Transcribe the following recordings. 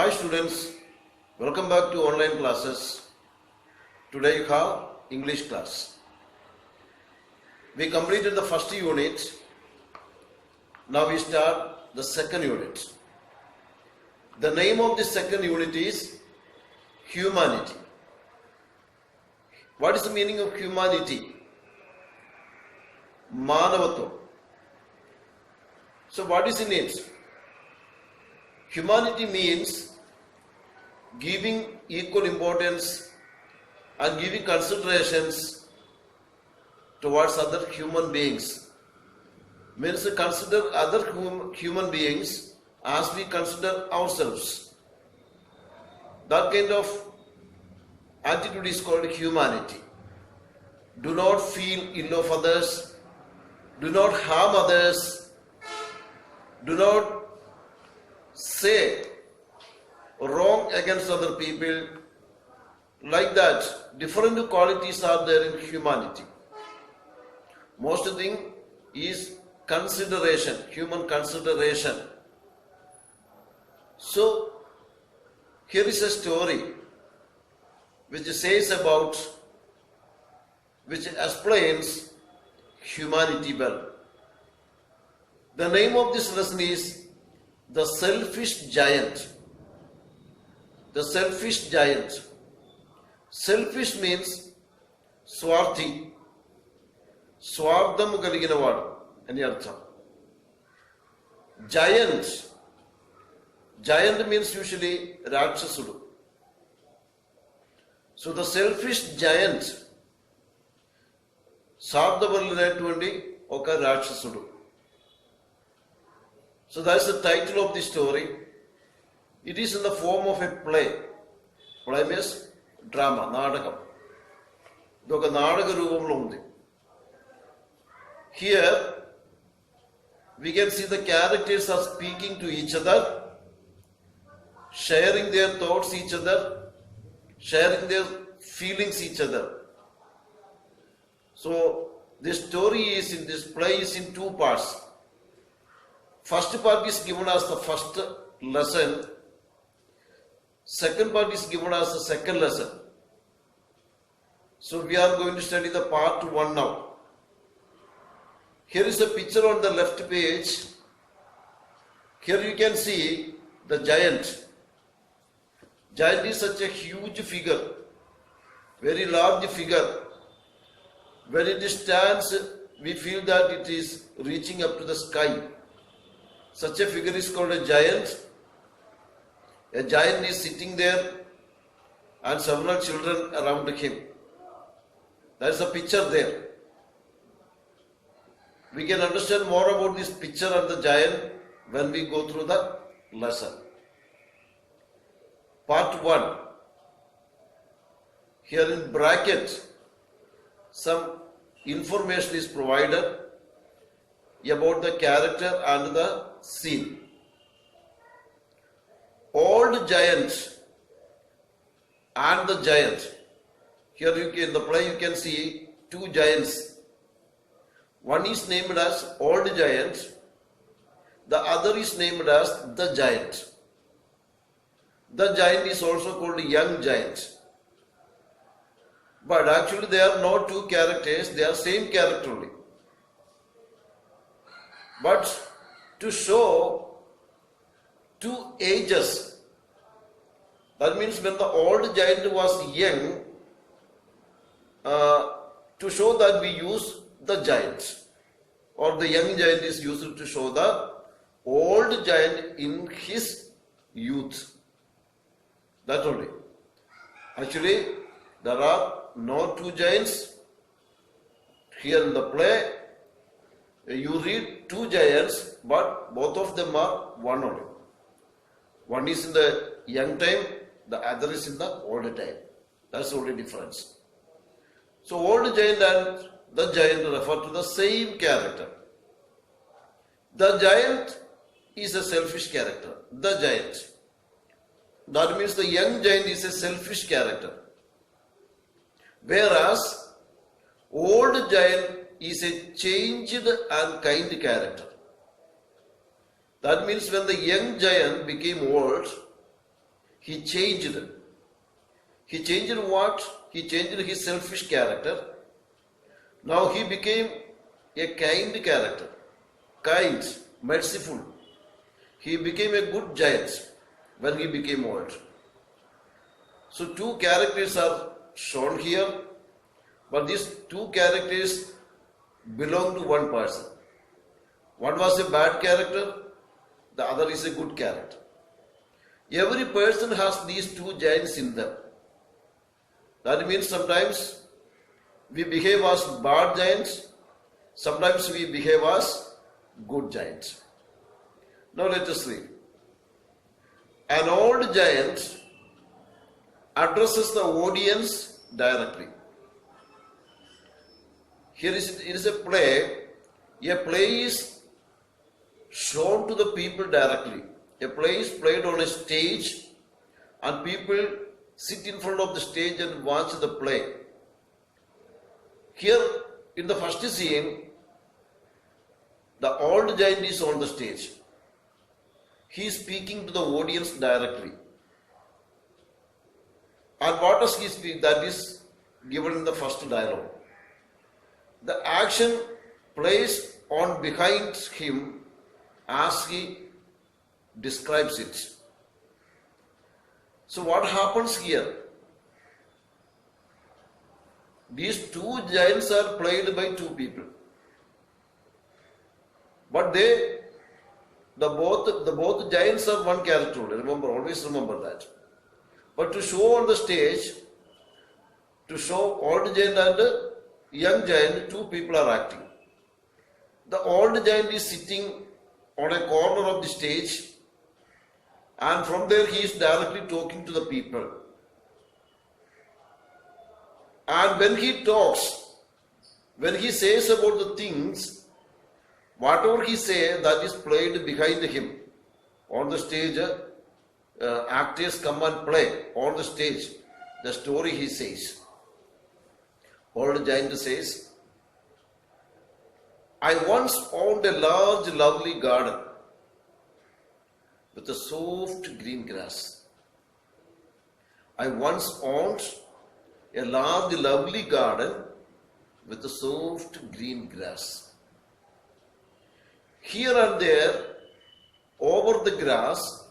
Hi students, welcome back to online classes. Today you have English class. We completed the first unit. Now we start the second unit. The name of the second unit is humanity. What is the meaning of humanity? Manavattvam. So what is in it? Humanity means giving equal importance and giving considerations towards other human beings. Means to consider other human beings as we consider ourselves. That kind of attitude is called humanity. Do not feel ill of others. Do not harm others. Do not say wrong against other people. Like that, different qualities are there in humanity. Most thing is consideration, human consideration. So, here is a story which says about, which explains humanity well. The name of this lesson is The Selfish Giant. The Selfish Giant. Selfish means స్వార్థి, స్వార్థము కలిగిన వాడు అని అర్థం. Giant. Giant means usually రాక్షసుడు. So the selfish giant, స్వార్థపరులైనటువంటి ఒక రాక్షసుడు. So that's the title of the story. It is in the form of a play. Play means drama, నాటకం. ఇది ఒక నాటక రూపంలో ఉంది. Here we can see the characters are speaking to each other, sharing their thoughts each other, sharing their feelings each other. So this story is in this play is in two parts. First part is given as the first lesson. Second part is given as the second lesson. So we are going to study the part 1 now. Here is a picture on the left page. Here you can see the giant. Giant is such a huge figure, very large figure. When it stands, we feel that it is reaching up to the sky. Such a figure is called a giant. A giant is sitting there and several children around him. There is a picture there. We can understand more about this picture and the giant when we go through the lesson. Part 1. Here in bracket, some information is provided about the character and the scene. Old giant and the giant. Here in the play you can see two giants. One is named as old giant, the other is named as the giant. The giant is also called young giant. But actually they are not two characters, they are same character only. But to show two ages, that means when the old giant was young, to show that we use the giant, or the young giant is used to show the old giant in his youth. That only. Actually, there are no two giants. Here in the play, you read two giants, but both of them are one only. One is in the young time, the other is in the old time. That's the only difference. So old giant and the giant refer to the same character. The giant is a selfish character. The giant. That means the young giant is a selfish character. Whereas old giant is a changed and kind character. That means when the young giant became old, he changed. He changed what? He changed his selfish character. Now he became a kind character, kind, merciful. He became a good giant when he became old. So two characters are shown here, but these two characters belong to one person. One was a bad character, the other is a good character. Every person has these two giants in them. That means sometimes we behave as bad giants, sometimes we behave as good giants. Now let us read. An old giant addresses the audience directly. Here it is a play. A play is shown to the people directly. A play is played on a stage and people sit in front of the stage and watch the play. Here in the first scene, the old giant is on the stage. He is speaking to the audience directly. And what does he speak? That is given in the first dialogue. The action plays on behind him as he describes it. So what happens here? These two giants are played by two people. But the both giants are one character. Remember, always remember that. But to show on the stage, to show old giant and young giant, two people are acting. The old giant is sitting on a corner of the stage, and from there he is directly talking to the people. And when he talks, when he says about the things, whatever he says, that is played behind him. On the stage, actors come and play on the stage the story he says. Old giant says, I once owned a large, lovely garden with a soft green grass. I once owned a large, lovely garden with a soft green grass. Here and there, over the grass,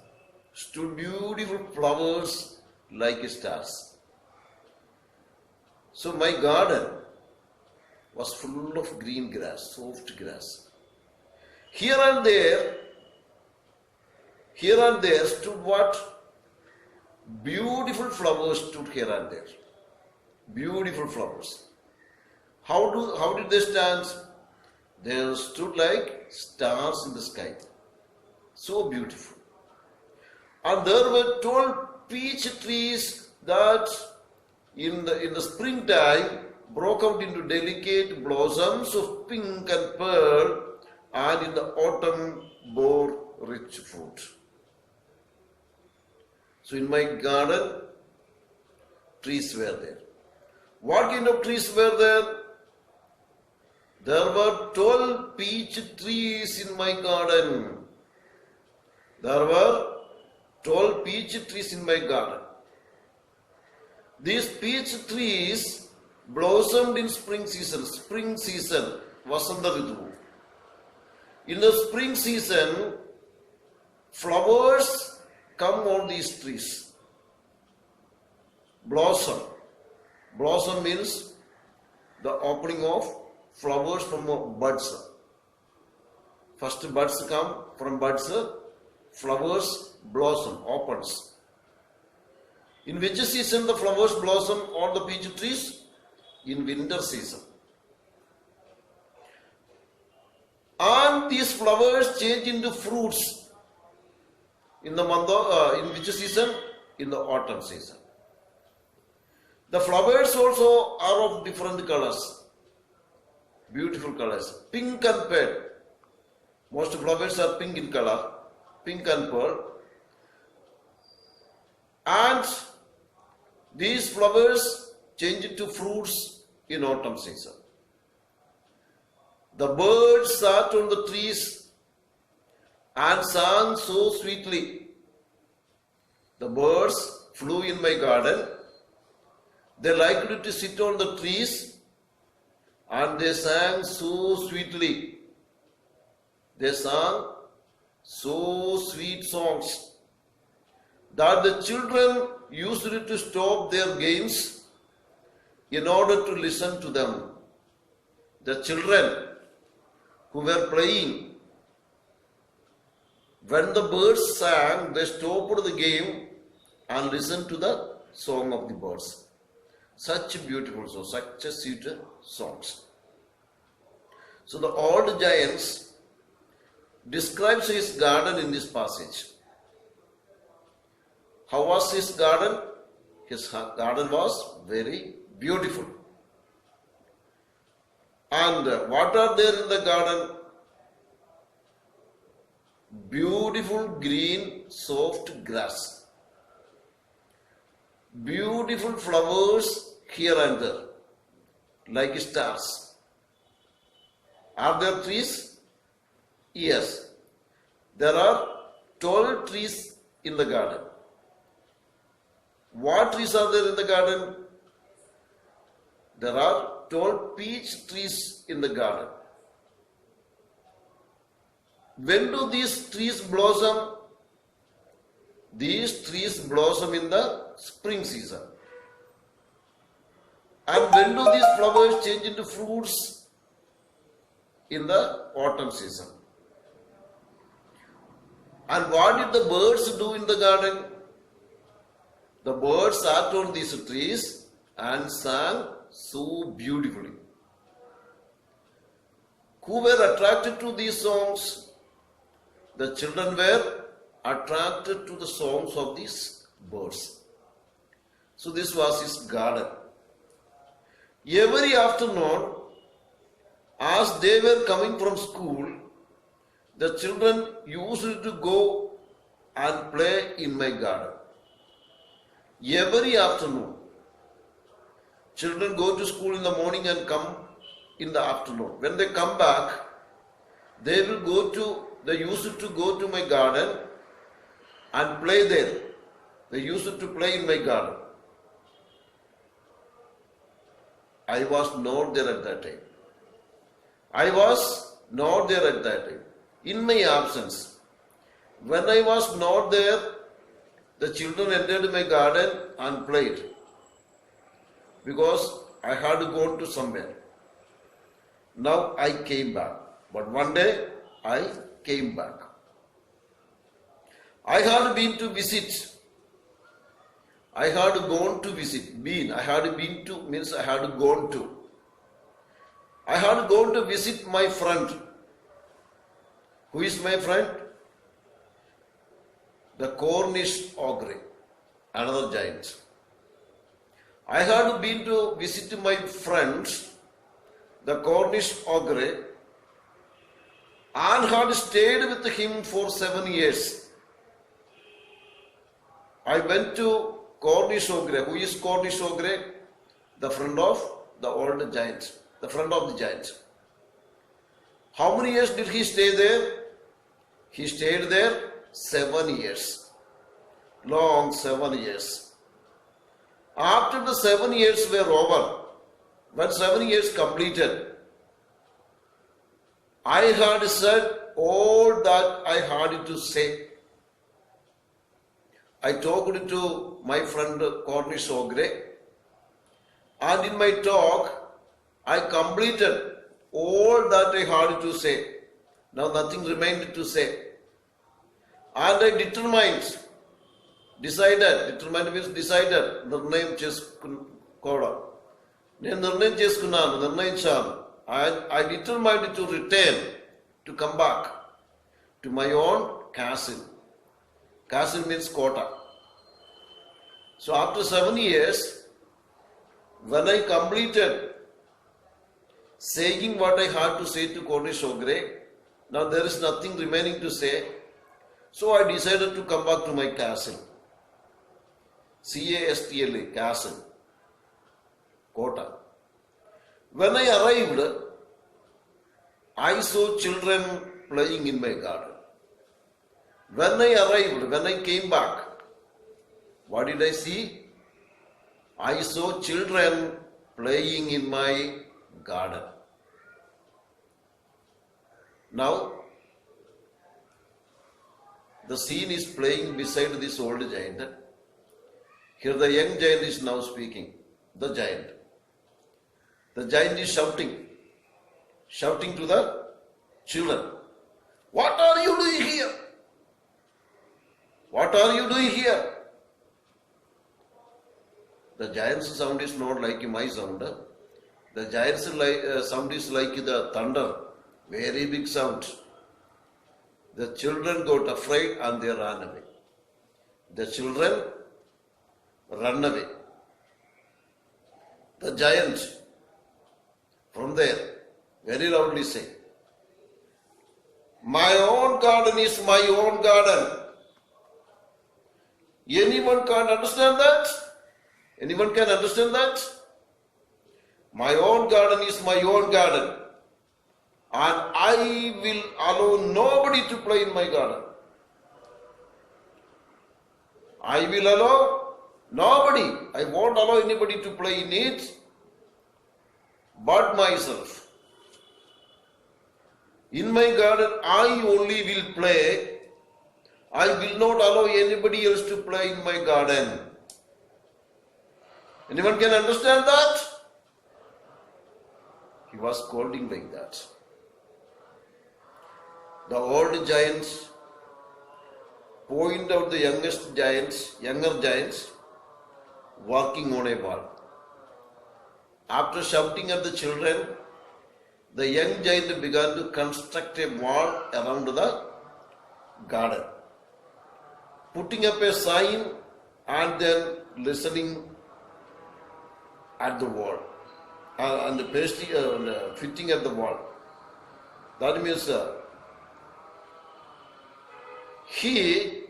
stood beautiful flowers like stars. So my garden was full of green grass, soft grass. Here and there stood what? Beautiful flowers stood here and there. Beautiful flowers. How did they stand? They stood like stars in the sky. So beautiful. And there were 12 peach trees that in the springtime broke out into delicate blossoms of pink and pearl, and in the autumn bore rich fruit. So in my garden, trees were there. What kind of trees were there? There were 12 peach trees in my garden. There were 12 peach trees in my garden. These peach trees blossomed in spring season. Spring season, Vasanta Ritu. In the spring season, flowers come on these trees. Blossom. Blossom means the opening of flowers from buds. First buds come, from buds, flowers blossom, opens. In which season the flowers blossom on the peach trees? In winter season. And these flowers change into fruits in the month of, in which season? In the autumn season. The flowers also are of different colors. Beautiful colors. Pink and pearl. Most flowers are pink in color. Pink and pearl. And these flowers change into fruits in autumn season. The birds sat on the trees and sang so sweetly. The birds flew in my garden. They liked to sit on the trees and they sang so sweetly. They sang so sweet songs that the children used to stop their games in order to listen to them. The children who were playing, when the birds sang, they stopped the game and listened to the song of the birds. Such beautiful songs, such a sweet songs. So the old giants describes his garden in this passage. How was his garden? His garden was very beautiful. And what are there in the garden? Beautiful green soft grass. Beautiful flowers here and there, like stars. Are there trees? Yes. There are 12 trees in the garden. What trees are there in the garden? There are 12 peach trees in the garden. When do these trees blossom? These trees blossom in the spring season. And when do these flowers change into fruits? In the autumn season. And what did the birds do in the garden? The birds sat on these trees and sang so beautifully. Who were attracted to these songs? The children were attracted to the songs of these birds. So this was his garden. Every afternoon, as they were coming from school, the children used to go and play in my garden. Every afternoon. Children go to school in the morning and come in the afternoon. When they come back, they used to go to my garden and play there. They used to play in my garden. I was not there at that time. I was not there at that time. In my absence, when I was not there, the children entered my garden and played. Because I had gone to somewhere. Now I came back. But one day I came back. I had been to visit. I had gone to visit. I had been to means I had gone to. I had gone to visit my friend. Who is my friend? The Cornish ogre, another giant. I had been to visit my friends, the Cornish ogre, and had stayed with him for 7 years. I went to Cornish ogre. Who is Cornish ogre? The friend of the old giant, the friend of the giant. How many years did he stay there? He stayed there 7 years. Long 7 years. After the 7 years were over, when 7 years completed, I had said all that I had to say. I talked to my friend Cornish ogre, and in my talk, I completed all that I had to say. Now nothing remained to say. And I determined means decided, నిర్ణయం చేసుకోవడం. నేను నిర్ణయం చేసుకున్నాను, నిర్ణయించాను. I determined to return, to come back to my own castle. Castle means kota. So after 7 years, when I completed saying what I had to say to Cornish ogre, now there is nothing remaining to say. So I decided to come back to my castle. C-A-S-T-L-E, castle, kota. When I arrived, I saw children playing in my garden. When I arrived, when I came back, What did I see? I saw children playing in my garden. Now, the scene is playing beside this old giant. Here the young giant is now speaking. The giant. The giant is shouting to the children. What are you doing here? What are you doing here? The giant's sound is not like my sound. The giant's sound is like the thunder. Very big sound. The children got afraid and they ran away. The children run away. The giant from there very loudly say, my own garden is my own garden. Anyone can't understand that? Anyone can understand that? My own garden is my own garden. And I will allow nobody to play in my garden. I will allow nobody. I won't allow anybody to play in it but myself. In my garden, I only will play. I will not allow anybody else to play in my garden. Anyone can understand that? He was scolding like that. The old giants point out the younger giants working on a wall. After shouting at the children, the young giant began to construct a wall around the garden, putting up a sign and then listening at the wall and pasting fitting at the wall. That means he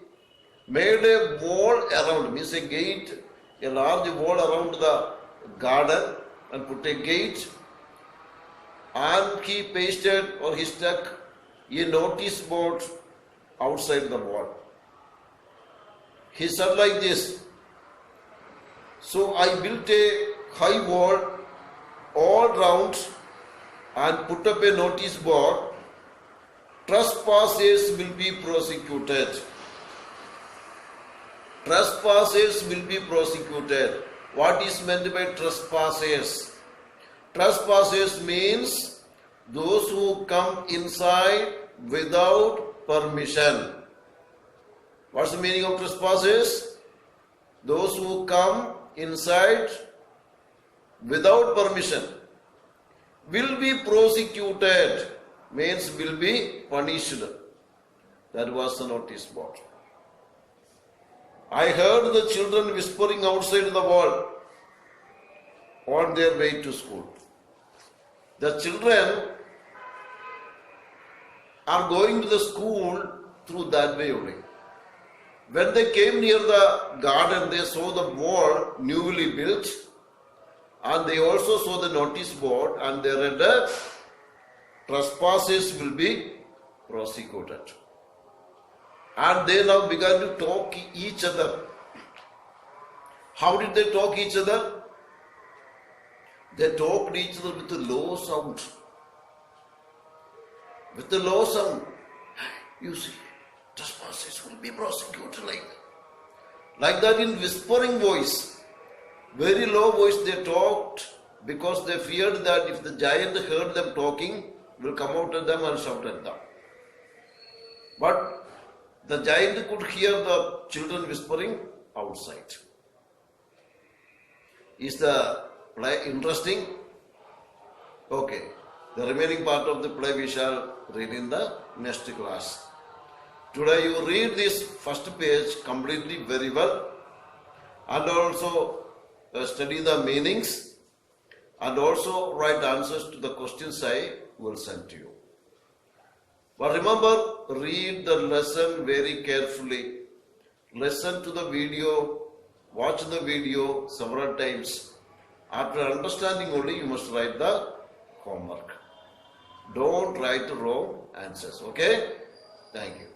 made a wall around, means a gate, a large wall around the garden and put a gate, and he pasted or he stuck a notice board outside the wall. He said like this, so I built a high wall all round and put up a notice board, trespassers will be prosecuted. Trespassers will be prosecuted. What is meant by trespassers? Trespassers means those who come inside without permission. What's the meaning of trespassers? Those who come inside without permission will be prosecuted, means will be punished. That was the notice board. I heard the children whispering outside the wall on their way to school. The children are going to the school through that way only. When they came near the garden, they saw the wall newly built, and they also saw the notice board, and they read that trespassers will be prosecuted. And they now began to talk each other. How did they talk each other? They talked each other with a low sound. With a low sound. You see, trespassers will be prosecuted like that in whispering voice. Very low voice they talked because they feared that if the giant heard them talking, will come out at them and shout at them. But the giant could hear the children whispering outside. Is the play interesting? Okay. The remaining part of the play we shall read in the next class. Today you read this first page completely very well, and also study the meanings, and also write answers to the questions I will send to you. But remember, read the lesson very carefully. Listen to the video, watch the video several times. After understanding only, you must write the homework. Don't write wrong answers, okay? Thank you.